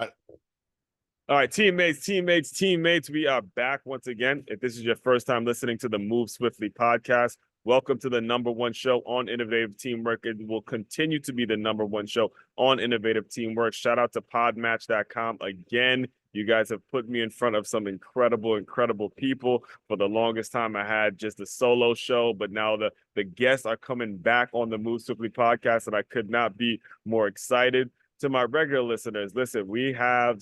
I, All right, teammates, we are back once again. If this is your first time listening to the Move Swiftly podcast, welcome to the number one show on innovative teamwork. It will continue to be the number one show on innovative teamwork. Shout out to podmatch.com again. You guys have put me in front of some incredible people. For the longest time, I had just a solo show, but now the guests are coming back on the Move Swiftly podcast, and I could not be more excited. To my regular listeners, listen, we have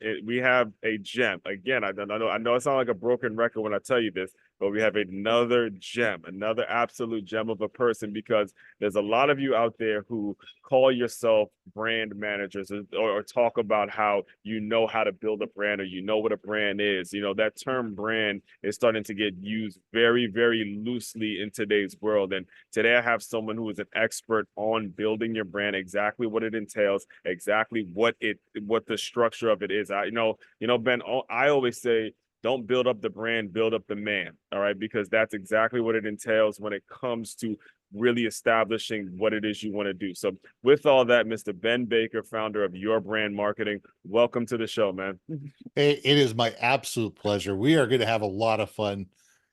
a gem. Again, I know it sounds like a broken record when I tell you this, but we have another gem, another absolute gem of a person, because there's a lot of you out there who call yourself brand managers, or talk about how you know how to build a brand, or you know what a brand is. You know, that term brand is starting to get used very loosely in today's world. And today I have someone who is an expert on building your brand, exactly what it entails, exactly what the structure of it is. Ben, I always say, don't build up the brand, build up the man. All right, because that's exactly what it entails when it comes to really establishing what it is you want to do. So with all that, Mr. Ben Baker, founder of Your Brand Marketing, welcome to the show, man. it is my absolute pleasure. We are going to have a lot of fun.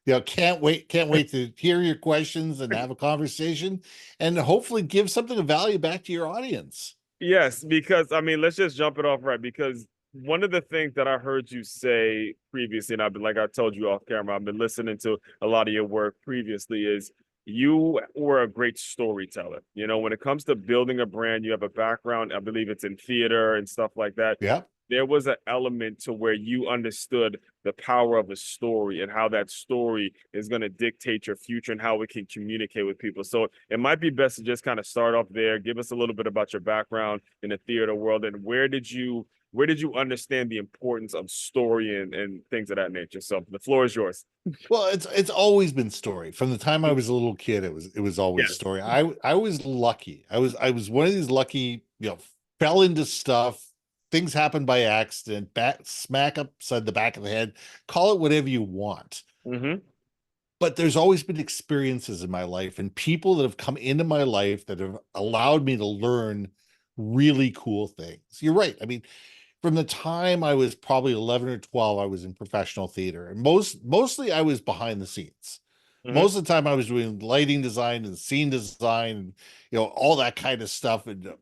Can't wait to hear your questions and have a conversation, and hopefully give something of value back to your audience. Yes, because let's just jump it off right, because one of the things that I heard you say previously, and like I told you off camera, I've been listening to a lot of your work previously, is you were a great storyteller. You know, when it comes to building a brand, you have a background, I believe it's in theater and stuff like that. Yeah. There was an element to where you understood the power of a story and how that story is going to dictate your future and how it can communicate with people. So it might be best to just kind of start off there. Give us a little bit about your background in the theater world, and where did you understand the importance of story and things of that nature? So the floor is yours. Well, it's always been story. From the time I was a little kid, it was always Yes. story. I was lucky. I was one of these lucky, fell into stuff. Things happen by accident, smack upside the back of the head, call it whatever you want. Mm-hmm. But there's always been experiences in my life and people that have come into my life that have allowed me to learn really cool things. You're right. I mean, from the time I was probably 11 or 12, I was in professional theater, and mostly I was behind the scenes. Mm-hmm. Most of the time I was doing lighting design and scene design, and all that kind of stuff, and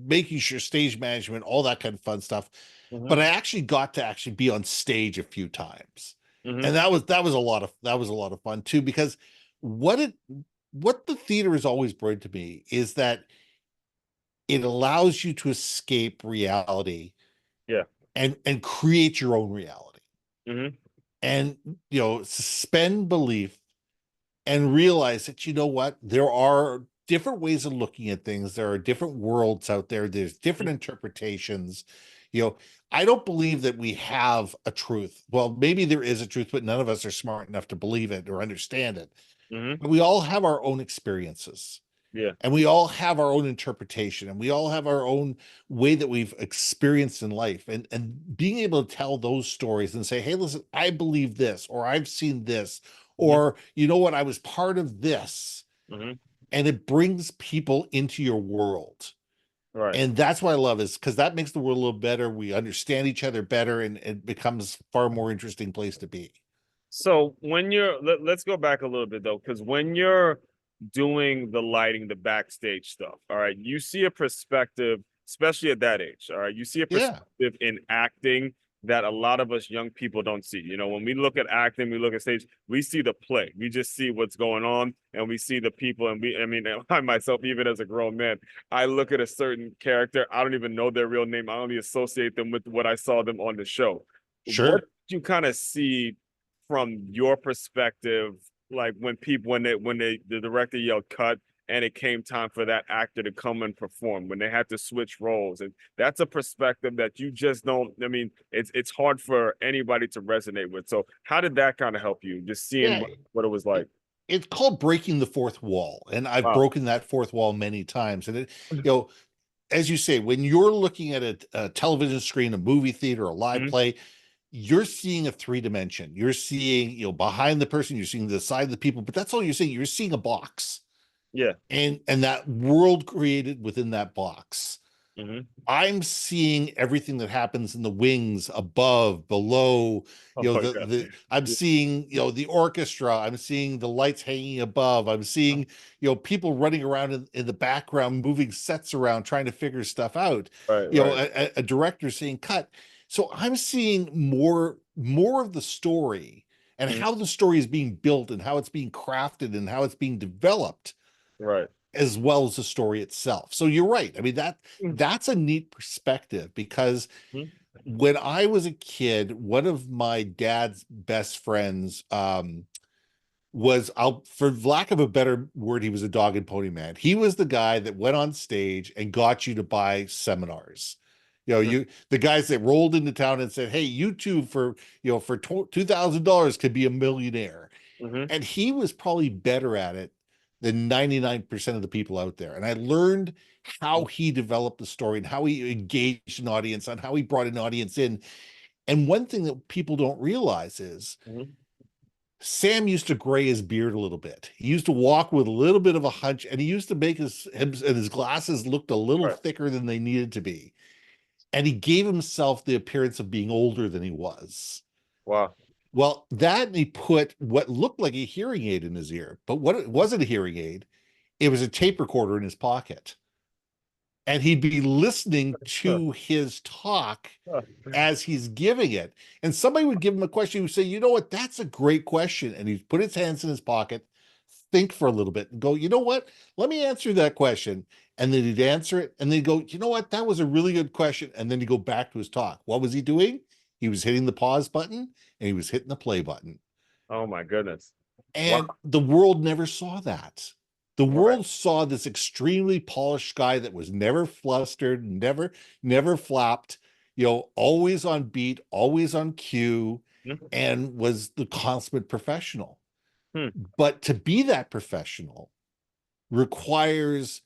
making sure stage management, all that kind of fun stuff. Mm-hmm. But I actually got to actually be on stage a few times. Mm-hmm. And that was a lot of fun too, because what the theater has always brought to me is that it allows you to escape reality, Yeah. and create your own reality, Mm-hmm. and suspend belief and realize that, what, there are different ways of looking at things, there are different worlds out there, there's different interpretations. I don't believe that we have a truth. Well, maybe there is a truth, but none of us are smart enough to believe it or understand it. Mm-hmm. But we all have our own experiences, Yeah. and we all have our own interpretation, and we all have our own way that we've experienced in life, and being able to tell those stories and say, hey, listen, I believe this, or I've seen this, Mm-hmm. or you know what, I was part of this. Mm-hmm. And it brings people into your world, Right. and that's what I love, is because that makes the world a little better. We understand each other better, and it becomes far more interesting place to be. So when let's go back a little bit though, because when you're doing the lighting, the backstage stuff, all right, you see a perspective, especially at that age, all right, you see a Yeah, perspective in acting that a lot of us young people don't see. You know, when we look at acting, we look at stage, we see the play, we just see what's going on, and we see the people. And I myself, even as a grown man, I look at a certain character, I don't even know their real name, I only associate them with what I saw them on the show. What sure. do you kind of see from your perspective, like when the director yelled cut and it came time for that actor to come and perform, when they had to switch roles? And that's a perspective that you just don't, it's hard for anybody to resonate with. So how did that kind of help you, just seeing Yeah, what it was like? it's called breaking the fourth wall, and I've Wow. broken that fourth wall many times. And as you say, when you're looking at a television screen, a movie theater, a live Mhm. play, you're seeing a three dimension. You're seeing, behind the person, you're seeing the side of the people, but that's all you're seeing. You're seeing a box, Yeah. and that world created within that box. Hmm. I'm seeing everything that happens in the wings, above, below, Oh yeah. I'm Yeah. seeing, the orchestra, I'm seeing the lights hanging above, I'm seeing, people running around in the background, moving sets around, trying to figure stuff out, Right, right. a director saying cut. So I'm seeing more of the story and Mhm. how the story is being built and how it's being crafted and how it's being developed, Right. as well as the story itself. So you're right. I mean, Mhm. that's a neat perspective, because when I was a kid, one of my dad's best friends was, I'll, for lack of a better word, he was a dog and pony man. He was the guy that went on stage and got you to buy seminars. The guys that rolled into town and said, "Hey, you two for for $2,000 could be a millionaire." Mhm. And he was probably better at it than 99% of the people out there. And I learned how he developed the story and how he engaged an audience and how he brought an audience in. And one thing that people don't realize is Mhm. Sam used to gray his beard a little bit. He used to walk with a little bit of a hunch, and he used to make his glasses looked a little Right. thicker than they needed to be. And he gave himself the appearance of being older than he was. Wow. Well, that, and he put what looked like a hearing aid in his ear, but what it wasn't a hearing aid, it was a tape recorder in his pocket. And he'd be listening Huh. to his talk Huh. as he's giving it. And somebody would give him a question, he would say, "You know what, that's a great question." And he'd put his hands in his pocket, think for a little bit, and go, "You know what? Let me answer that question." And then he'd answer it, and then he'd go, "You know what? That was a really good question." And then he'd go back to his talk. What was he doing? He was hitting the pause button and he was hitting the play button. Oh my goodness. Wow. And the world never saw that. The Right. world saw this extremely polished guy that was never flustered, never flapped, always on beat, always on cue, Mhm. and was the consummate professional. Hmm. But to be that professional requires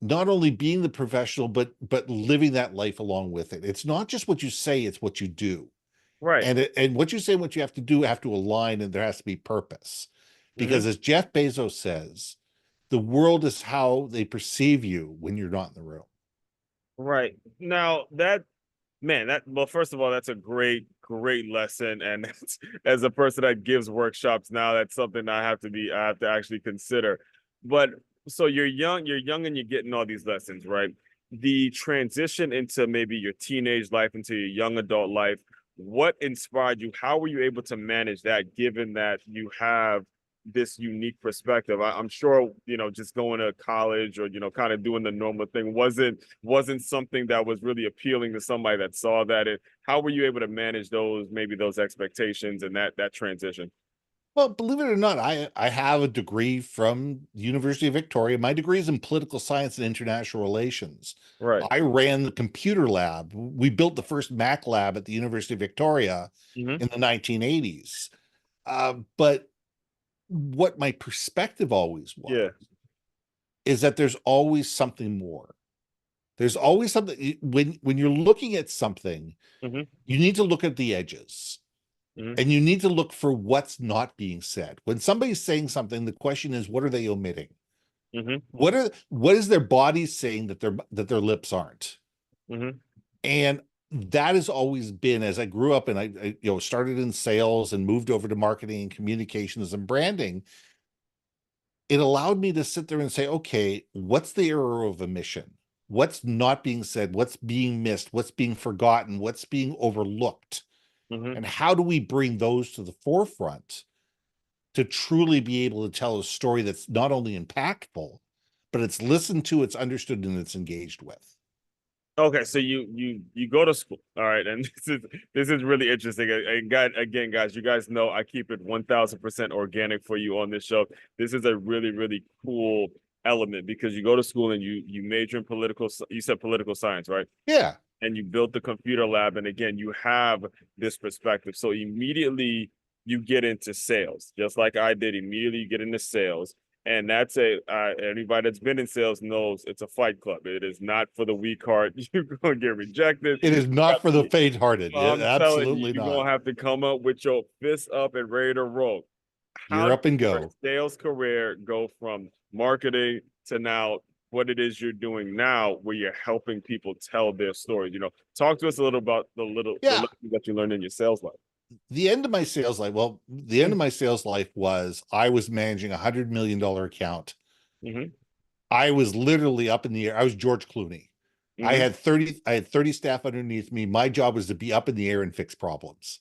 not only being the professional, but living that life along with it. It's not just what you say, it's what you do. Right. And what you say, what you have to do, have to align, and there has to be purpose. Hmm. Because as Jeff Bezos says, the world is how they perceive you when you're not in the room. Right. Now that man, that well, first of all, that's a great, great lesson. And as a person that gives workshops now, that's something I have to actually consider. But so you're young and you're getting all these lessons, right? The transition into maybe your teenage life, into your young adult life, what inspired you? How were you able to manage that, given that you have this unique perspective? I'm sure, just going to college or, kind of doing the normal thing wasn't something that was really appealing to somebody that saw that. And how were you able to manage those expectations and that transition? Well, believe it or not, I have a degree from the University of Victoria. My degree is in political science and international relations. Right. I ran the computer lab. We built the first Mac lab at the University of Victoria Hmm. in the 1980s. But what my perspective always was Yeah. is that there's always something more. There's always something. When you're looking at something, Hmm. you need to look at the edges, Hmm. and you need to look for what's not being said. When somebody's saying something, the question is, what are they omitting? Hmm. What is their body saying that their lips aren't? Hmm. And that has always been, as I grew up and I started in sales and moved over to marketing and communications and branding, it allowed me to sit there and say, okay, what's the error of omission? What's not being said? What's being missed? What's being forgotten? What's being overlooked? Hmm. And how do we bring those to the forefront to truly be able to tell a story that's not only impactful, but it's listened to, it's understood, and it's engaged with? Okay, so you go to school, all right, and this is really interesting. And again, guys, you guys know I keep it 1,000% organic for you on this show. This is a really, really cool element because you go to school and you major in you said political science, right? Yeah. And you built the computer lab, and again, you have this perspective. So immediately you get into sales, just like I did. Immediately you get into sales, and that's anybody that's been in sales knows it's a fight club. It is not for the weak heart. You're gonna get rejected. It is not for the faint-hearted. I'm telling you, Absolutely you're not. gonna have to come up with your fists up and ready to roll. How You're did up and your go. sales career go from marketing to now what it is you're doing now, where you're helping people tell their stories. Talk to us a little about the Yeah. lessons that you learned in your sales life. The end of my sales life, well, the end of my sales life was I was managing $100 million account. Mm-hmm. I was literally up in the air. I was George Clooney. I Mm-hmm. had 30 staff underneath me. My job was to be up in the air and fix problems.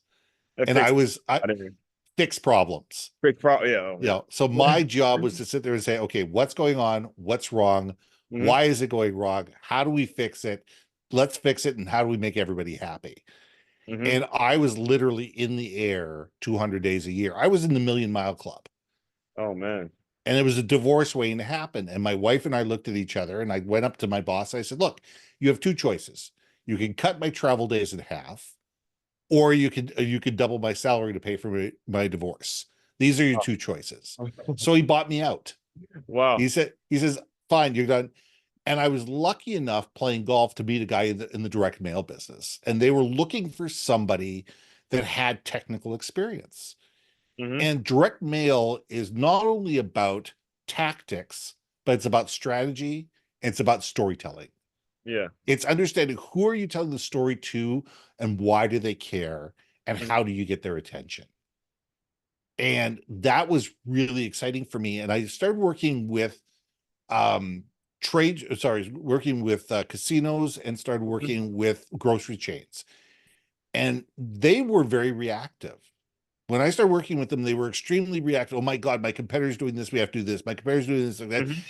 It And I I didn't fix problems. big problem. Yeah. Oh, yeah. So my job was to sit there and say, okay, what's going on? What's wrong? Mm-hmm. Why is it going wrong? How do we fix it? Let's fix it. And how do we make everybody happy? Mm-hmm. And I was literally in the air 200 days a year. I was in the Million Mile Club. Oh man. And it was a divorce waiting to happen. And my wife and I looked at each other, and I went up to my boss. I said, look, you have two choices. You can cut my travel days in half, or you could double my salary to pay for my divorce. These are your two choices. So he bought me out. Wow. He says, fine, you're done. And I was lucky enough playing golf to meet a guy in the direct mail business. And they were looking for somebody that had technical experience. Mm-hmm. And direct mail is not only about tactics, but it's about strategy. And it's about storytelling. Yeah. It's understanding who are you telling the story to and why do they care and how do you get their attention. And that was really exciting for me. And I started working with working with casinos and started working with grocery chains. And they were very reactive. When I started working with them, they were extremely reactive. Oh my God, my competitor's doing this. We have to do this. My competitor's doing this. Like that. Mm-hmm.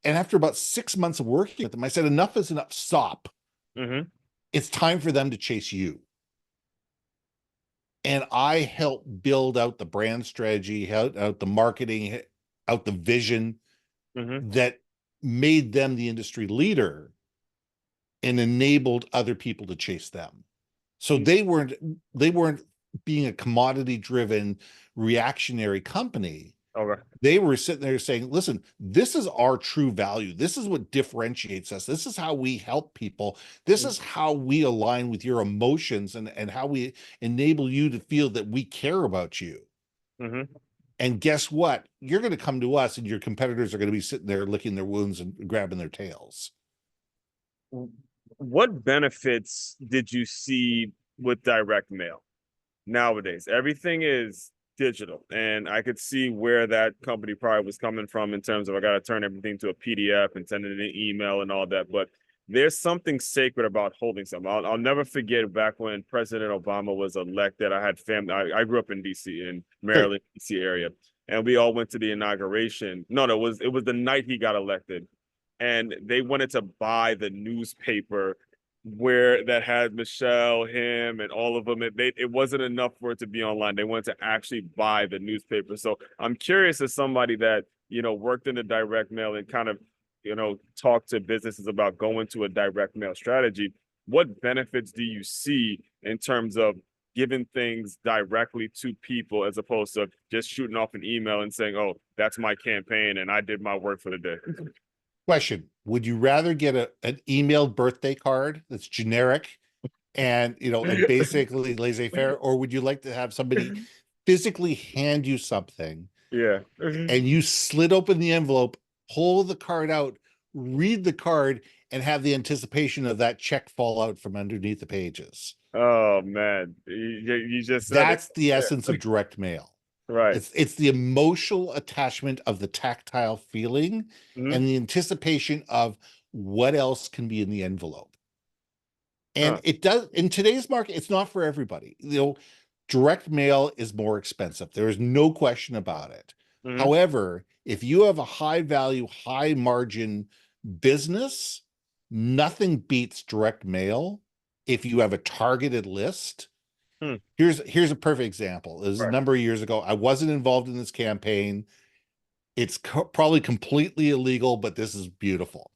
And after about 6 months of working with them, I said, enough is enough. Stop. Mm-hmm. It's time for them to chase you. And I helped build out the brand strategy, out the marketing, out the vision Mm-hmm. that made them the industry leader and enabled other people to chase them. So they weren't being a commodity driven reactionary company. Okay. They were sitting there saying, listen, this is our true value. This is what differentiates us. This is how we help people. This is how we align with your emotions and how we enable you to feel that we care about you. Mm-hmm. And guess what? You're going to come to us and your competitors are going to be sitting there licking their wounds and grabbing their tails. What benefits did you see with direct mail? Nowadays, everything is digital, and I could see where that company probably was coming from in terms of I got to turn everything to a PDF and send it in an email and all that. But there's something sacred about holding something. I'll never forget back when President Obama was elected. I had family. I grew up in DC, in Maryland, DC area, and we all went to the inauguration. No, it was the night he got elected, and they wanted to buy the newspaper where that had Michelle, him, and all of them. It wasn't enough for it to be online. They wanted to actually buy the newspaper. So I'm curious, as somebody that worked in the direct mail and kind of talked to businesses about going to a direct mail strategy, what benefits do you see in terms of giving things directly to people as opposed to just shooting off an email and saying, oh, that's my campaign and I did my work for the day? Question: would you rather get an emailed birthday card that's generic and and basically laissez-faire, or would you like to have somebody physically hand you something Yeah. and you slit open the envelope, pull the card out, read the card, and have the anticipation of that check fall out from underneath the pages? Oh man, you just said That's it. the Yeah. essence of direct mail. Right. It's the emotional attachment of the tactile feeling Mhm. and the anticipation of what else can be in the envelope. And Huh. it does in today's market, it's not for everybody. Direct mail is more expensive. There is no question about it. Mhm. However, if you have a high value, high margin business, nothing beats direct mail if you have a targeted list. Hmm. Here's a perfect example. This is a Right. number of years ago. I wasn't involved in this campaign. It's probably completely illegal, but this is beautiful.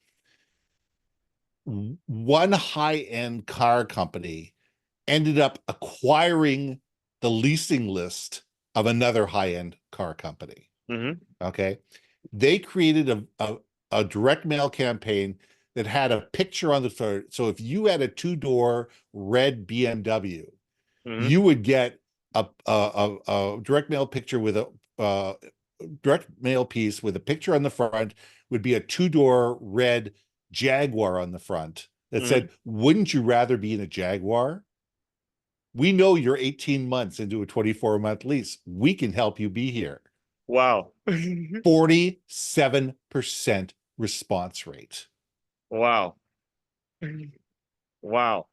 One high-end car company ended up acquiring the leasing list of another high-end car company. Mhm. Okay. They created a direct mail campaign that had a picture on the front. So if you had a two-door red BMW, Mhm. you would get a direct mail picture with a direct mail piece with a picture on the front would be a two-door red Jaguar on the front that Mhm. said, "Wouldn't you rather be in a Jaguar? We know you're 18 months into a 24-month lease. We can help you be here." Wow. 47% response rate. Wow. Wow.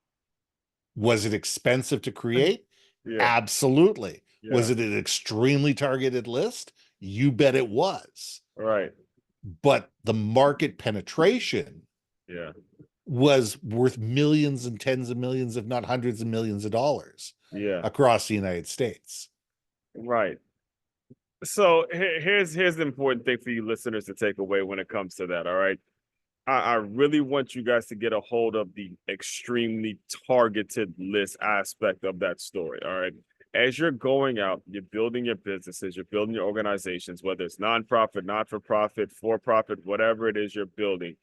Was it expensive to create? Yeah. Absolutely. Was Yeah. it an extremely targeted list? You bet it was. Right. But the market penetration Yeah. was worth millions and tens of millions, if not hundreds of millions of dollars Yeah. across the United States. Right. So here's the important thing for you listeners to take away when it comes to that. All right. I really want you guys to get a hold of the extremely targeted list aspect of that story. All right. As you're going out, you're building your businesses, you're building your organizations, whether it's nonprofit, not for profit, for profit, whatever it is you're building,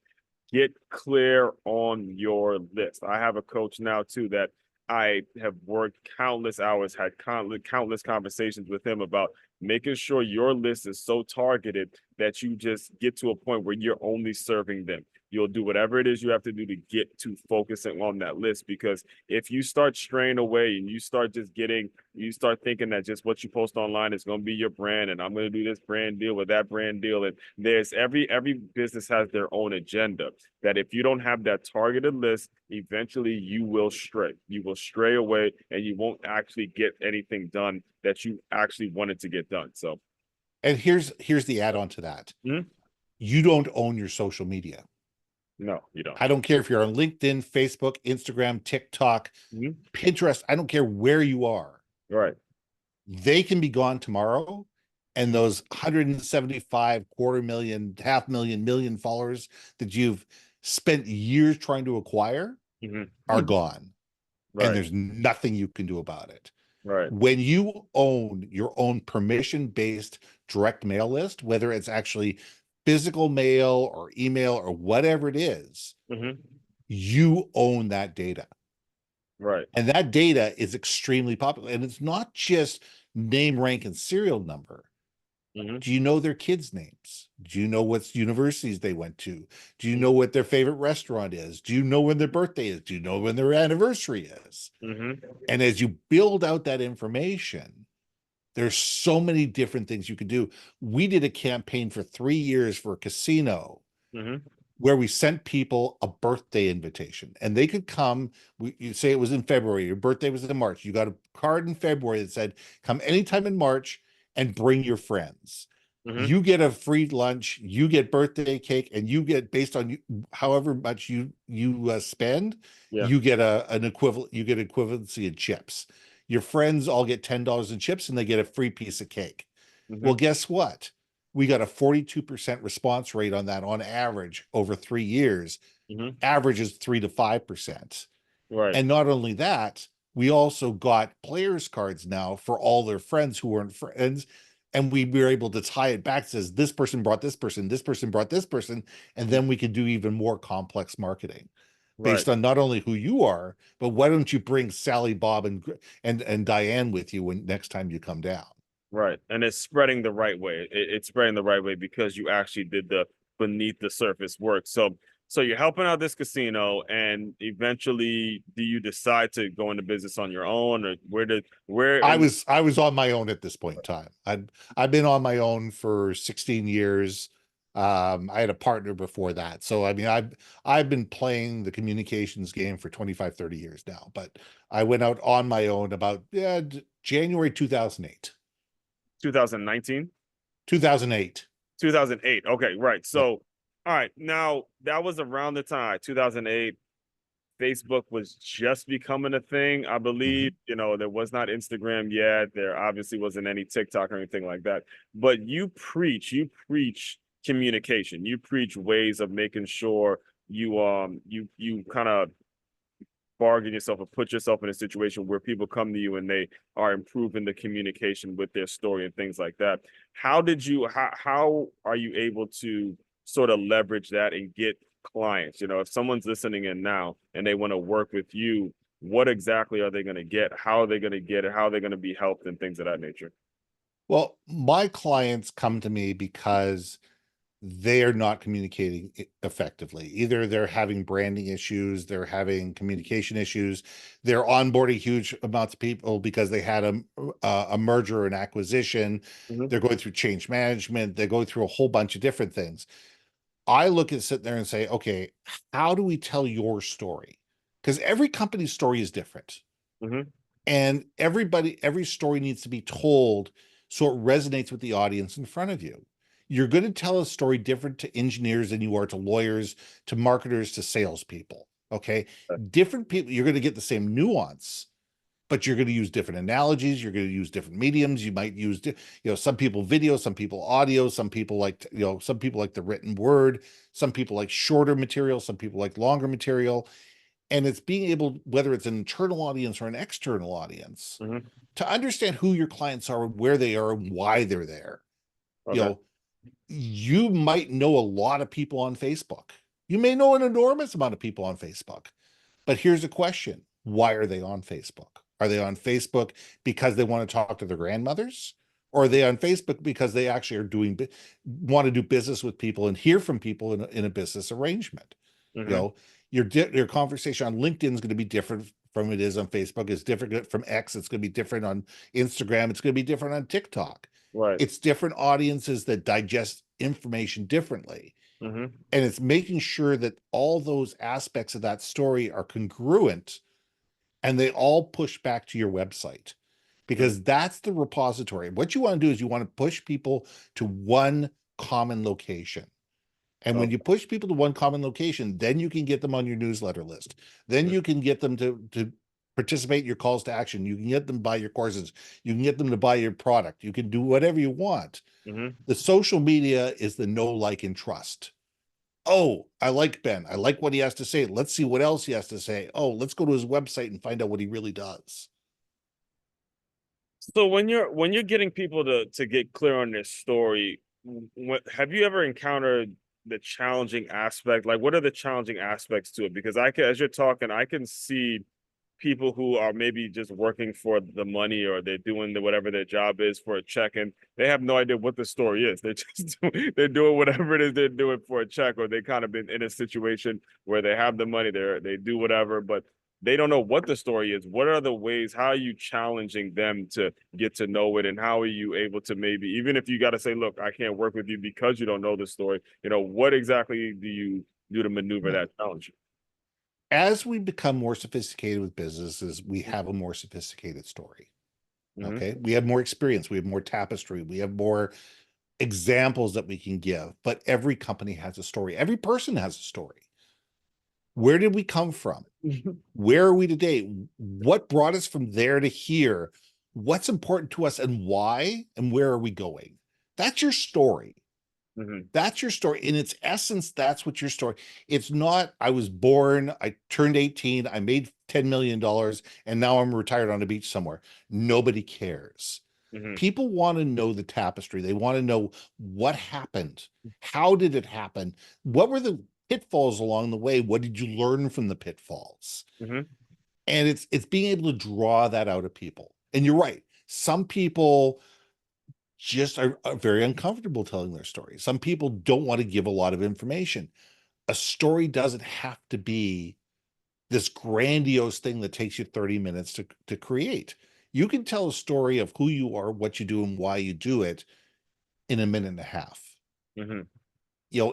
get clear on your list. I have a coach now too that I have worked countless hours, had countless conversations with him about making sure your list is so targeted that you just get to a point where you're only serving them. You'll do whatever it is you have to do to get to focusing on that list. Because if you start straying away and you start you start thinking that just what you post online is going to be your brand, and I'm going to do this brand deal with that brand deal, and there's every business has their own agenda. That if you don't have that targeted list, eventually you will stray. You will stray away, and you won't actually get anything done that you actually wanted to get done. So, And here's the add-on to that. Mhm. You don't own your social media. No, you don't. I don't care if you're on LinkedIn, Facebook, Instagram, TikTok, Mhm. Pinterest. I don't care where you are. Right. They can be gone tomorrow. And those 175 quarter million, half million followers that you've spent years trying to acquire Mhm. are gone. And Right. there's nothing you can do about it. Right. When you own your own permission-based direct mail list, whether it's actually physical mail or email or whatever it is, Mhm. you own that data. Right. And that data is extremely popular. And it's not just name, rank, and serial number. Mhm. Do you know their kids' names? Do you know what universities they went to? Do you know what their favorite restaurant is? Do you know when their birthday is? Do you know when their anniversary is? Mhm. And as you build out that information, there's so many different things you could do. We did a campaign for 3 years for a casino Mhm. where we sent people a birthday invitation, and they could come. You say it was in February, your birthday was in March. You got a card in February that said, "Come anytime in March and bring your friends." Mhm. You get a free lunch, you get birthday cake, and you get, based on however much you spend, Yeah. you get an equivalent. You get equivalency in chips. Your friends all get $10 in chips, and they get a free piece of cake. Well, Mhm. guess what? We got a 42% response rate on that on average over 3 years. Mhm. Average is 3 to 5%. Right. And not only that, we also got players cards now for all their friends who weren't friends. And we were able to tie it back. It says this person brought this person brought this person. And then we could do even more complex marketing Right. based on not only who you are, but why don't you bring Sally, Bob, and Diane with you when next time you come down? Right. And it's spreading the right way. It's spreading the right way because you actually did the beneath the surface work. So you're helping out this casino, and eventually do you decide to go into business on your own, or where I and was I was on my own at this point in time. I've been on my own for 16 years. I had a partner before that. So I mean I've been playing the communications game for 25, 30 years now, but I went out on my own about January 2008. 2019? 2008. 2008. Okay, right. Yeah. So all right, now that was around the time 2008 Facebook was just becoming a thing. I believe, Mhm. there was not Instagram yet. There obviously wasn't any TikTok or anything like that. But you preach communication. You preach ways of making sure you kind of bargain yourself or put yourself in a situation where people come to you and they are improving the communication with their story and things like that. How are you able to sort of leverage that and get clients? If someone's listening in now and they want to work with you, what exactly are they going to get? How are they going to get it? How are they going to be helped and things of that nature? Well, my clients come to me because they are not communicating effectively. Either they're having branding issues, they're having communication issues, they're onboarding huge amounts of people because they had a merger or an acquisition. Mhm. They're going through change management. They're going through a whole bunch of different things. I look at sit there and say, okay, how do we tell your story? Because every company's story is different. Mhm. And every story needs to be told so it resonates with the audience in front of you. You're going to tell a story different to engineers than you are to lawyers, to marketers, to salespeople. Okay. Different people, you're going to get the same nuance, but you're going to use different analogies. You're going to use different mediums. You might use, some people video, some people audio, some people like, some people like the written word, some people like shorter material, some people like longer material. And it's being able, whether it's an internal audience or an external audience, Mhm. to understand who your clients are, where they are, and why they're there. You Okay. know, you might know a lot of people on Facebook. You may know an enormous amount of people on Facebook. But here's a question. Why are they on Facebook? Are they on Facebook because they want to talk to their grandmothers? Or are they on Facebook because they actually want to do business with people and hear from people in a business arrangement? You Mhm. know, your conversation on LinkedIn is going to be different from it is on Facebook. It's different from X. It's going to be different on Instagram. It's going to be different on TikTok. Right. It's different audiences that digest information differently. Mhm. And it's making sure that all those aspects of that story are congruent and they all push back to your website, Mhm. because that's the repository. What you want to do is you want to push people to one common location. And when Oh. you push people to one common location, then you can get them on your newsletter list. Then you can get them to participate in your calls to action. You can get them to buy your courses. You can get them to buy your product. You can do whatever you want. Mhm. The social media is the know, like, and trust. Oh, I like Ben. I like what he has to say. Let's see what else he has to say. Oh, let's go to his website and find out what he really does. So when you're getting people to get clear on their story, what have you ever encountered the challenging aspect? Like, what are the challenging aspects to it? Because I can, as you're talking, I can see people who are maybe just working for the money, or they're doing whatever their job is for a check, and they have no idea what the story is. They're just they're doing whatever it is they're doing for a check, or they kind of been in a situation where they have the money, they do whatever, but they don't know what the story is. What are the ways? How are you challenging them to get to know it, and how are you able to, maybe even if you got to say, look, I can't work with you because you don't know the story. What exactly do you do to maneuver Yeah. that challenge? As we become more sophisticated with businesses, we have a more sophisticated story. Mm-hmm. Okay. We have more experience. We have more tapestry. We have more examples that we can give. But every company has a story. Every person has a story. Where did we come from? Where are we today? What brought us from there to here? What's important to us and why? And where are we going? That's your story. Mm-hmm. That's your story. In its essence, that's what your story. It's not, I was born, I turned 18, I made $10 million, and now I'm retired on a beach somewhere. Nobody cares. Mm-hmm. People want to know the tapestry. They want to know what happened. How did it happen? What were the pitfalls along the way? What did you learn from the pitfalls? Mm-hmm. And it's being able to draw that out of people. And you're right. Some people just are very uncomfortable telling their story. Some people don't want to give a lot of information. A story doesn't have to be this grandiose thing that takes you 30 minutes to create. You can tell a story of who you are, what you do, and why you do it in a minute and a half. Mm-hmm.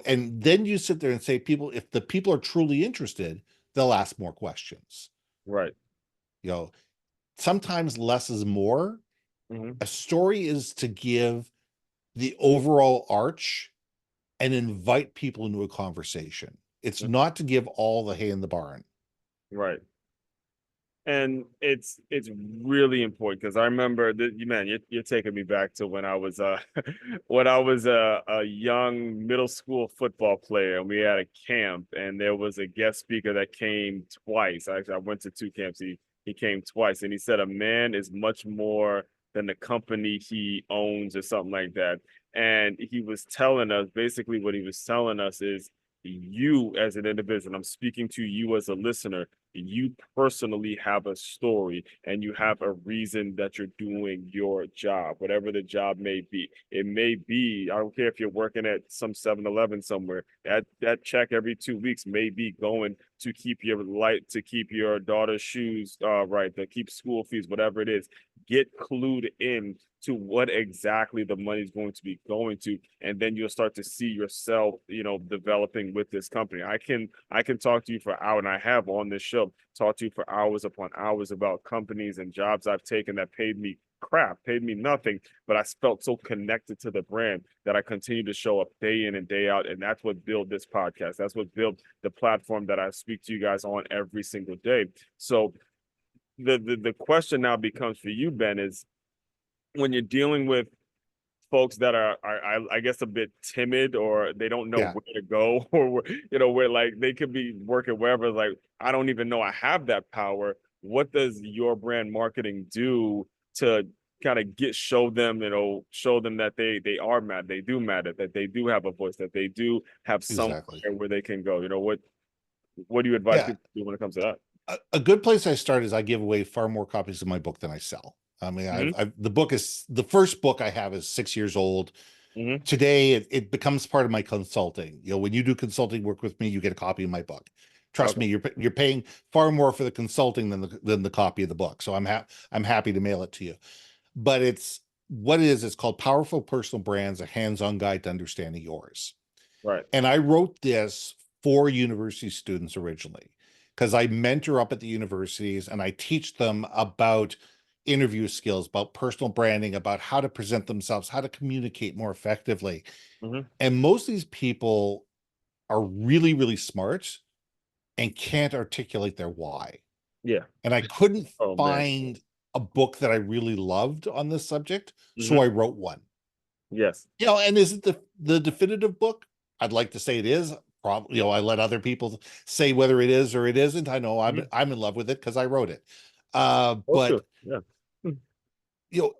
And then you sit there and say, if the people are truly interested, they'll ask more questions. Right. You know, sometimes less is more. Mm-hmm. A story is to give the overall arch and invite people into a conversation. It's not to give all the hay in the barn. Right. And it's really important, because I remember that, man, you're taking me back to when I was when I was a young middle school football player, and we had a camp, and there was a guest speaker that came twice. Actually, I went to two camps. He came twice, and he said a man is much more than the company he owns, or something like that. And he was telling us, basically what he was telling us is, you as an individual, I'm speaking to you as a listener, you personally have a story and you have a reason that you're doing your job, whatever the job may be. It may be, I don't care if you're working at some 7-Eleven somewhere, that check every 2 weeks may be going to keep your light, to keep your daughter's shoes right, to keep school fees, whatever it is. Get clued in to what exactly the money is going to be going to, and then you'll start to see yourself, developing with this company. I can talk to you for hours, and I have on this show talked to you for hours upon hours about companies and jobs I've taken that paid me crap, paid me nothing, but I felt so connected to the brand that I continue to show up day in and day out. And that's what built this podcast. That's what built the platform that I speak to you guys on every single day. So the question now becomes for you, Ben, is when you're dealing with folks that are I guess a bit timid, or they don't know Yeah. where to go, or where like they could be working wherever, like I don't even know I have that power. What does your brand marketing do to kind of show them that they are mad, they do matter, that they do have a voice, that they do have somewhere Exactly. where they can go? What do you advise Yeah. people to do when it comes to that? A good place I start is I give away far more copies of my book than I sell. I mean, Hmm. the first book I have is 6 years old. Hmm. Today it becomes part of my consulting. When you do consulting work with me, you get a copy of my book. Trust Okay. me, you're paying far more for the consulting than the copy of the book. So I'm happy to mail it to you. But it's what it is. It's called Powerful Personal Brands: A Hands-On Guide to Understanding Yours. Right. And I wrote this for university students originally because I mentor up at the universities and I teach them about interview skills, about personal branding, about how to present themselves, how to communicate more effectively. Hmm. And most of these people are really, really smart and can't articulate their why. Yeah. And I couldn't Oh man. find a book that I really loved on this subject, so Hmm. I wrote one. Yes. And is it the definitive book? I'd like to say it is. Probably, I let other people say whether it is or it isn't. I know Mhm. I'm in love with it because I wrote it. Also, But yeah.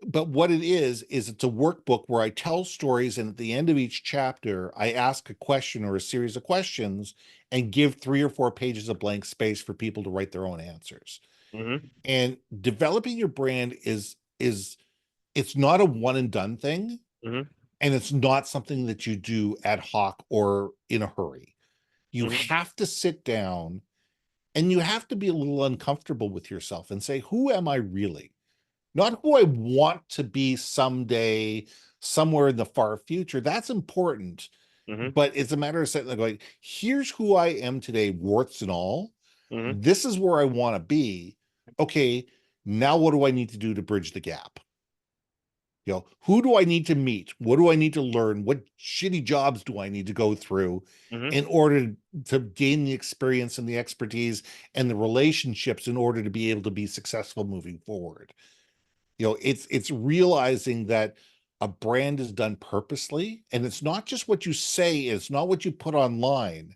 but what it is it's a workbook where I tell stories, and at the end of each chapter, I ask a question or a series of questions and give 3 or 4 pages of blank space for people to write their own answers. Hmm. And developing your brand is it's not a one and done thing. Hmm. And it's not something that you do ad hoc or in a hurry. You Hmm. have to sit down and you have to be a little uncomfortable with yourself and say, who am I really? Not who I want to be someday, somewhere in the far future. That's important. Hmm. But it's a matter of sitting there going, here's who I am today, warts and all. Hmm. This is where I want to be. Okay, now what do I need to do to bridge the gap? Who do I need to meet? What do I need to learn? What shitty jobs do I need to go through Hmm. in order to gain the experience and the expertise and the relationships in order to be able to be successful moving forward? It's realizing that a brand is done purposely, and it's not just what you say, it's not what you put online.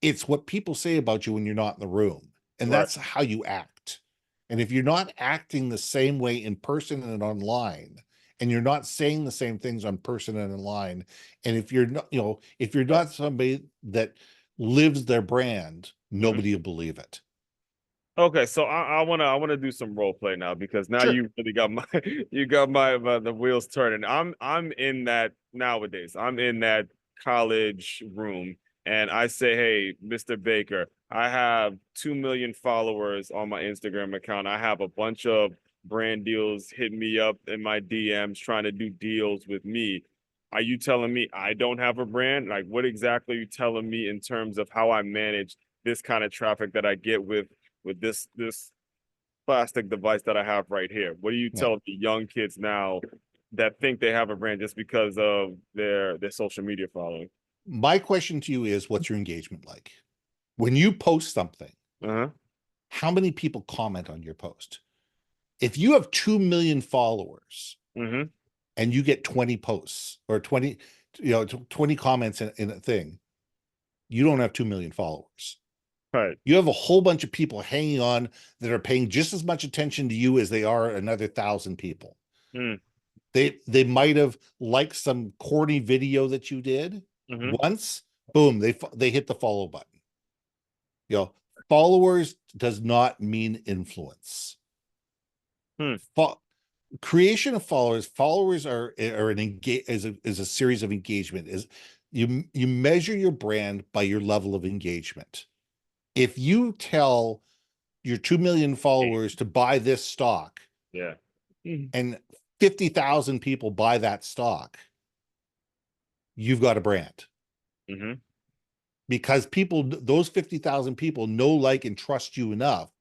It's what people say about you when you're not in the room. And Right. that's how you act. And if you're not acting the same way in person and online, and you're not saying the same things on person and online, and if you're not, if you're Right. not somebody that lives their brand, Hmm. nobody will believe it. Okay, so I wanna do some role play now, because now Sure. you really got my you got my the wheels turning. I'm in that nowadays. I'm in that college room, and I say, hey, Mr. Baker, I have 2 million followers on my Instagram account. I have a bunch of brand deals hitting me up in my DMs trying to do deals with me. Are you telling me I don't have a brand? Like, what exactly are you telling me in terms of how I manage this kind of traffic that I get with this plastic device that I have right here? What do you Yeah. tell the young kids now that think they have a brand just because of their social media following? My question to you is, what's your engagement like? When you post something, Uh-huh. how many people comment on your post? If you have 2 million followers Mm-hmm. and you get 20 posts or 20, 20 comments in a thing, you don't have 2 million followers. Right. You have a whole bunch of people hanging on that are paying just as much attention to you as they are another 1,000 people. Mm. They might have liked some corny video that you did Mm-hmm. once. Boom, they hit the follow button. Followers does not mean influence. Hmm. Creation of followers are an is a series of engagement. Is you measure your brand by your level of engagement. If you tell your 2 million followers to buy this stock, Yeah. and 50,000 people buy that stock, you've got a brand. Mm-hmm. Because those 50,000 people know, like, and trust you enough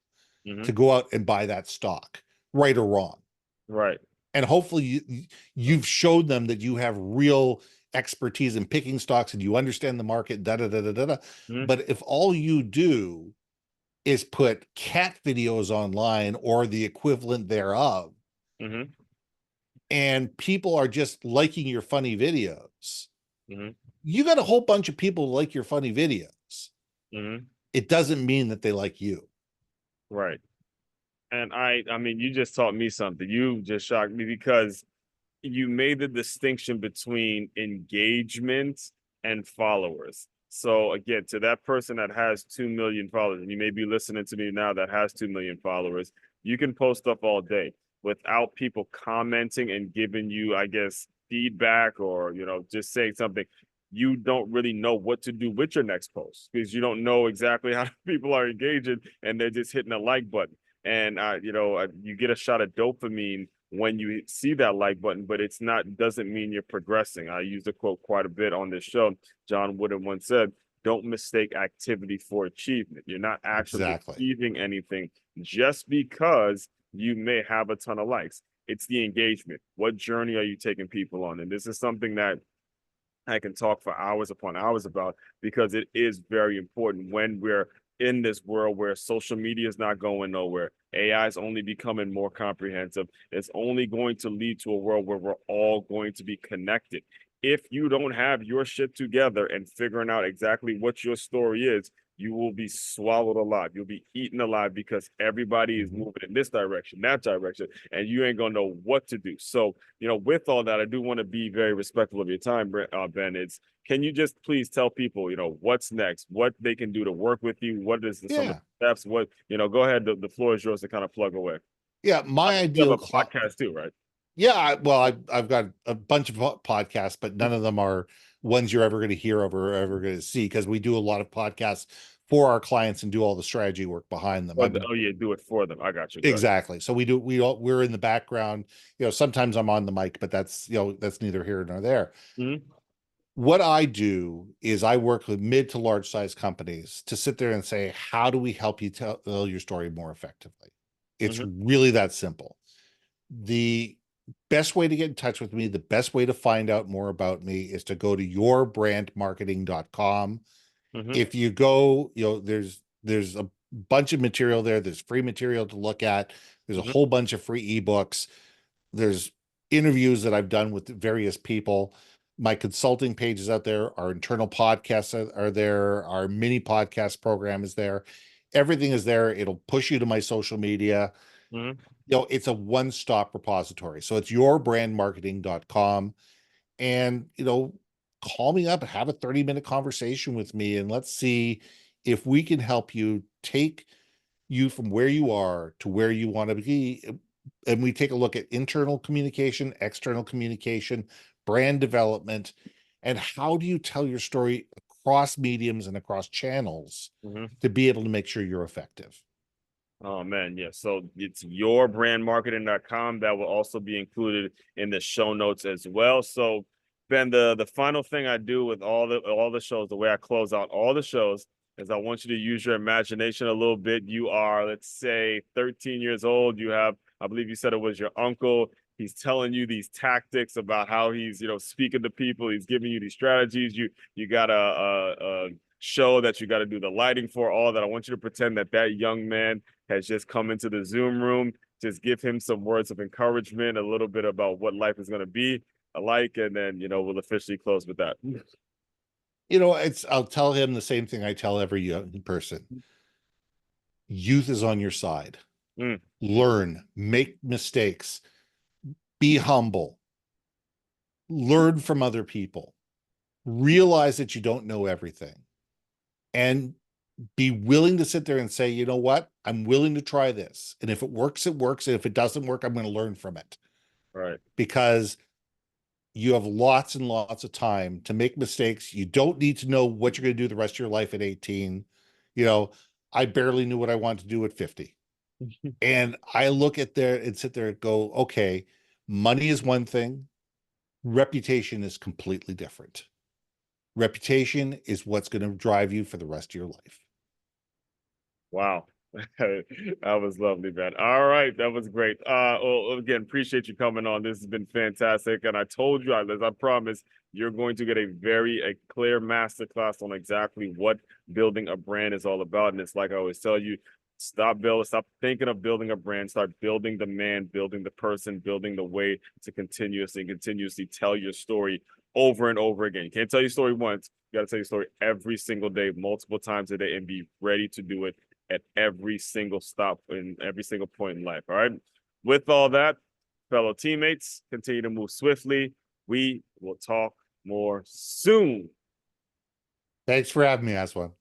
Mm-hmm. to go out and buy that stock, right or wrong. Right. And hopefully you've showed them that you have real expertise in picking stocks and you understand the market, da da da da da. Mm-hmm. But if all you do is put cat videos online or the equivalent thereof, Mm-hmm. and people are just liking your funny videos, Mm-hmm. you got a whole bunch of people like your funny videos. Mm-hmm. It doesn't mean that they like you. Right. And I mean, you just taught me something. You just shocked me because you made the distinction between engagement and followers. So again, to that person that has 2 million followers, and you may be listening to me now that has 2 million followers, you can post stuff all day without people commenting and giving you, I guess, feedback or, just saying something. You don't really know what to do with your next post because you don't know exactly how people are engaging and they're just hitting a like button. And you get a shot of dopamine when you see that like button, but it's not doesn't mean you're progressing. I use the quote quite a bit on this show. John Wooden once said, "Don't mistake activity for achievement. You're not actually Exactly. achieving anything just because you may have a ton of likes. It's the engagement. What journey are you taking people on?" And this is something that I can talk for hours upon hours about because it is very important when we're in this world where social media is not going nowhere. AI is only becoming more comprehensive. It's only going to lead to a world where we're all going to be connected. If you don't have your shit together and figuring out exactly what your story is, you will be swallowed alive. You'll be eaten alive because everybody is moving in this direction, that direction, and you ain't gonna know what to do. So, with all that, I do want to be very respectful of your time, Ben. Can you just please tell people, what's next, what they can do to work with you, what is some of Yeah. the steps, go ahead. The floor is yours to kind of plug away. Yeah. My You have ideal a podcast too, right? Yeah, well, I've got a bunch of podcasts, but none of them are ones you're ever going to hear of or ever going to see, because we do a lot of podcasts for our clients and do all the strategy work behind them. Oh yeah, do it for them. I got you. Exactly. So we're in the background. Sometimes I'm on the mic, but that's neither here nor there. Mm-hmm. What I do is I work with mid to large size companies to sit there and say, how do we help you tell your story more effectively? It's Mm-hmm. really that simple. The best way to get in touch with me, the best way to find out more about me, is to go to yourbrandmarketing.com. Mm-hmm. If you go, there's a bunch of material there. There's free material to look at. There's a Mm-hmm. whole bunch of free ebooks. There's interviews that I've done with various people. My consulting page is out there. Our internal podcasts are there. Our mini podcast program is there. Everything is there. It'll push you to my social media. Mm-hmm. It's a one-stop repository. So it's yourbrandmarketing.com. And, call me up and have a 30-minute conversation with me, and let's see if we can help you take you from where you are to where you want to be. And we take a look at internal communication, external communication, brand development, and how do you tell your story across mediums and across channels Mm-hmm. to be able to make sure you're effective. Oh man, yeah. So it's yourbrandmarketing.com. That will also be included in the show notes as well. So Ben, the final thing I do with all the shows, the way I close out all the shows, is I want you to use your imagination a little bit. You are, let's say, 13 years old. You have, I believe you said it was your uncle. He's telling you these tactics about how he's, speaking to people. He's giving you these strategies. You got a show that you got to do the lighting for, all that. I want you to pretend that young man has just come into the Zoom room. Just give him some words of encouragement, a little bit about what life is going to be like, and then we'll officially close with that. I'll tell him the same thing I tell every young person. Youth is on your side. Mm. Learn, make mistakes, be humble, learn from other people, realize that you don't know everything. And be willing to sit there and say, you know what, I'm willing to try this. And if it works, it works. And if it doesn't work, I'm going to learn from it. Right. Because you have lots and lots of time to make mistakes. You don't need to know what you're going to do the rest of your life at 18. You know, I barely knew what I wanted to do at 50. And I look at there and sit there and go, okay, money is one thing, reputation is completely different. Reputation is what's going to drive you for the rest of your life. Wow. That was lovely, man. All right, that was great. Well, again, appreciate you coming on. This has been fantastic. And I told you, as I promised, you're going to get a clear masterclass on exactly what building a brand is all about. And it's like I always tell you, stop thinking of building a brand, start building the man, building the person, building the way to continuously tell your story over and over again. You can't tell your story once. You got to tell your story every single day, multiple times a day, and be ready to do it at every single stop in every single point in life. All right. With all that, fellow teammates, continue to move swiftly. We will talk more soon. Thanks for having me, Aswan.